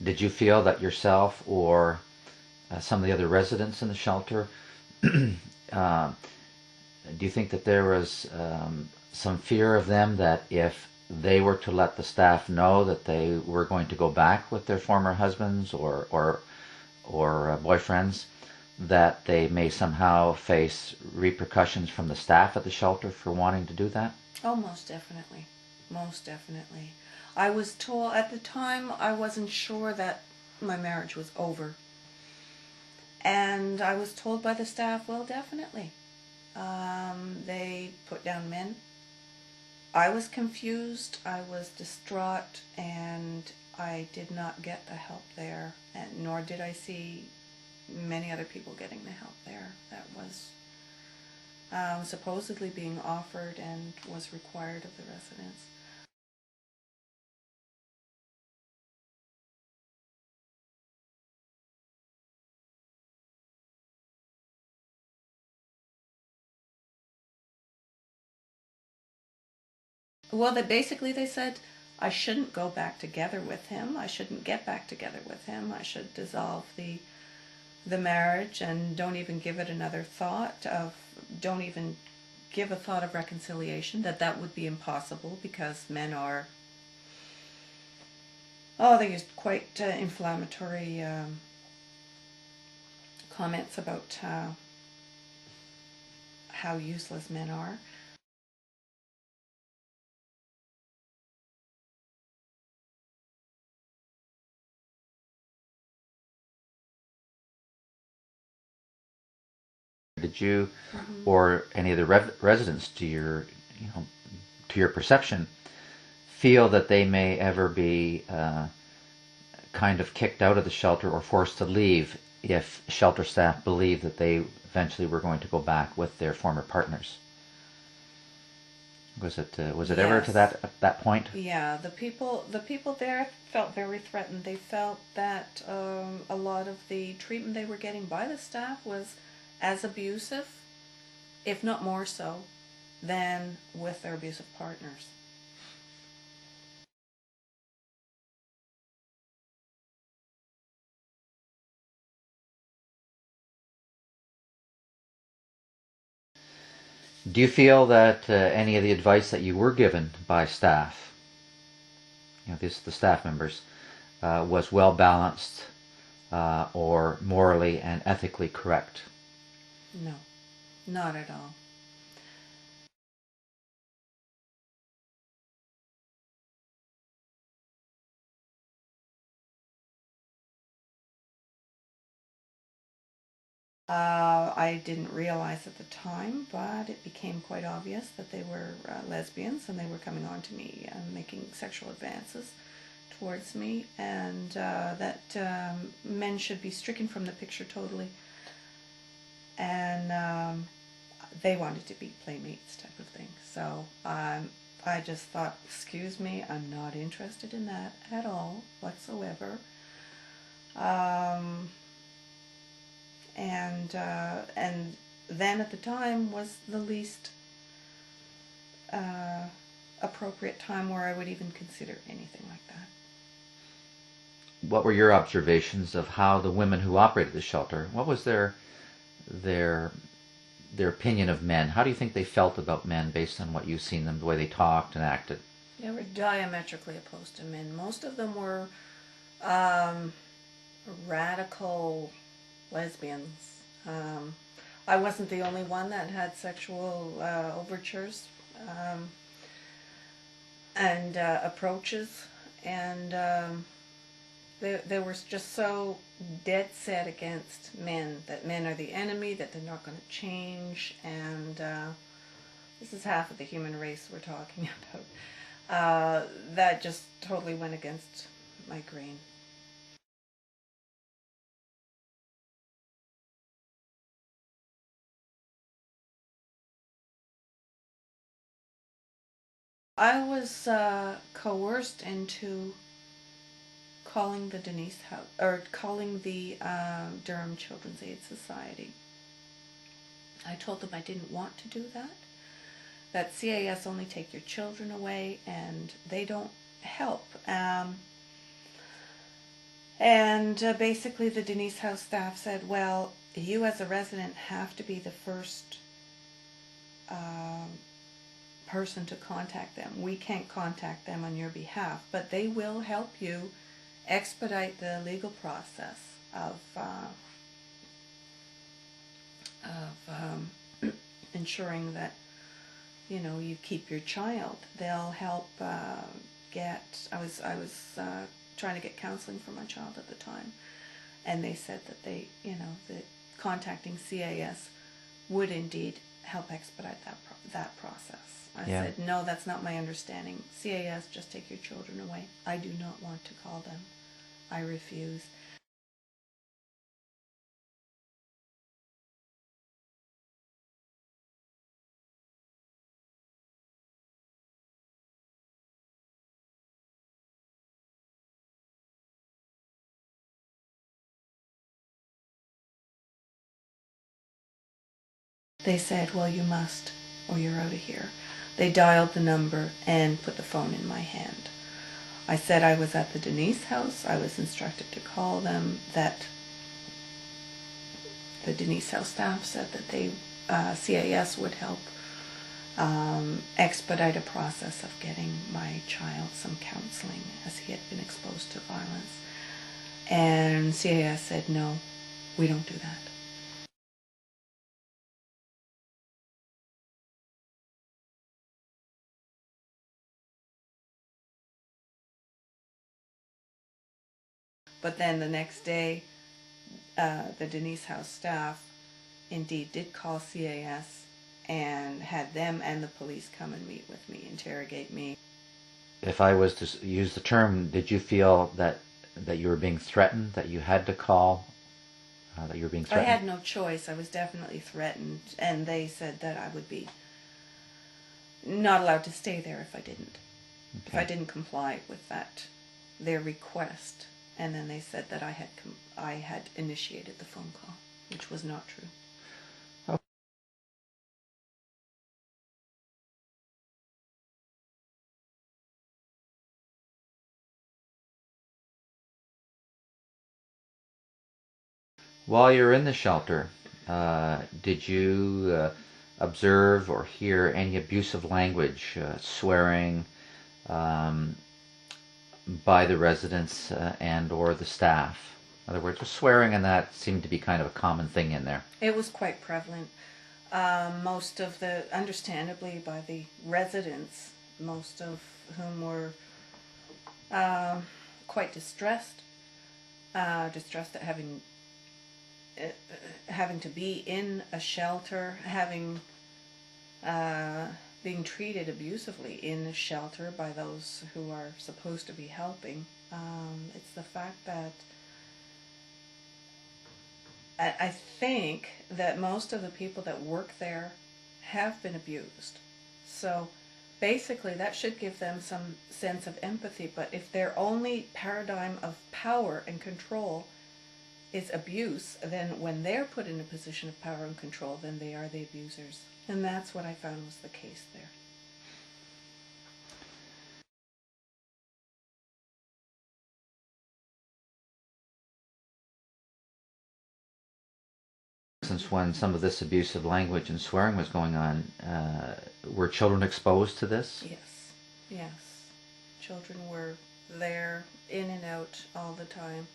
did you feel that yourself or some of the other residents in the shelter, uh, do you think that there was some fear of them that if they were to let the staff know that they were going to go back with their former husbands or boyfriends, that they may somehow face repercussions from the staff at the shelter for wanting to do that? Oh, most definitely. Most definitely. I was told at the time I wasn't sure that my marriage was over. And I was told by the staff, well, definitely. They put down men. I was confused, I was distraught, and I did not get the help there, and nor did I see many other people getting the help there that was supposedly being offered and was required of the residents. Well, they said I shouldn't go back together with him. I shouldn't get back together with him. I should dissolve the marriage and don't even give it another thought of don't even give a thought of reconciliation, that would be impossible because men are, oh, they used quite inflammatory comments about how useless men are. Did you Mm-hmm. or any of the residents, to your, to your perception, feel that they may ever be kind of kicked out of the shelter or forced to leave if shelter staff believe that they eventually were going to go back with their former partners? Was it ever to Yes. that point? Yeah, the people there felt very threatened. They felt that a lot of the treatment they were getting by the staff was as abusive, if not more so, than with their abusive partners. Do you feel that any of the advice that you were given by staff, the staff members, was well balanced or morally and ethically correct? No, not at all. I didn't realize at the time, but it became quite obvious that they were lesbians and they were coming on to me and making sexual advances towards me, and that men should be stricken from the picture totally. And they wanted to be playmates, type of thing. So I just thought, excuse me, I'm not interested in that at all whatsoever. Um, and then at the time was the least uh, appropriate time where I would even consider anything like that. What were your observations of how the women who operated the shelter? What was their their opinion of men? How do you think they felt about men based on what you've seen them, the way they talked and acted? They were diametrically opposed to men. Most of them were um, radical lesbians. Um, I wasn't the only one that had sexual overtures and approaches, and they were just so dead set against men, that men are the enemy, that they're not going to change, and this is half of the human race we're talking about. That just totally went against my grain. I was coerced into calling the Denise House, or calling the Durham Children's Aid Society. I told them I didn't want to do that. That CAS only take your children away and they don't help. And basically, the Denise House staff said, well, you as a resident have to be the first um, person to contact them. We can't contact them on your behalf, but they will help you expedite the legal process of ensuring that you keep your child. They'll help get. I was trying to get counseling for my child at the time, and they said that that contacting CAS would indeed help expedite that process. I Yeah. said, no, that's not my understanding. CAS, just take your children away. I do not want to call them. I refuse. They said, well, you must, or you're out of here. They dialed the number and put the phone in my hand. I said I was at the Denise House. I was instructed to call them. That the Denise House staff said that CAS would help expedite a process of getting my child some counseling as he had been exposed to violence. And CAS said, no, we don't do that. But then the next day, the Denise House staff indeed did call CAS and had them and the police come and meet with me, interrogate me. If I was to use the term, did you feel that you were being threatened, that you had to call, that you were being I threatened? had no choice. I was definitely threatened, and they said that I would be not allowed to stay there if I didn't. If I didn't comply with their request. And then they said that I had initiated the phone call, which was not true. While you're in the shelter, did you observe or hear any abusive language, swearing um, by the residents and or the staff? In other words, swearing and that seemed to be kind of a common thing in there. It was quite prevalent. Most of understandably by the residents, most of whom were quite distressed, distressed at having to be in a shelter, being treated abusively in a shelter by those who are supposed to be helping. It's the fact that I think that most of the people that work there have been abused. So basically that should give them some sense of empathy, but if their only paradigm of power and control is abuse, then when they're put in a position of power and control, then they are the abusers. And that's what I found was the case there. Since when some of this abusive language and swearing was going on, were children exposed to this? Yes, yes. Children were there, in and out all the time.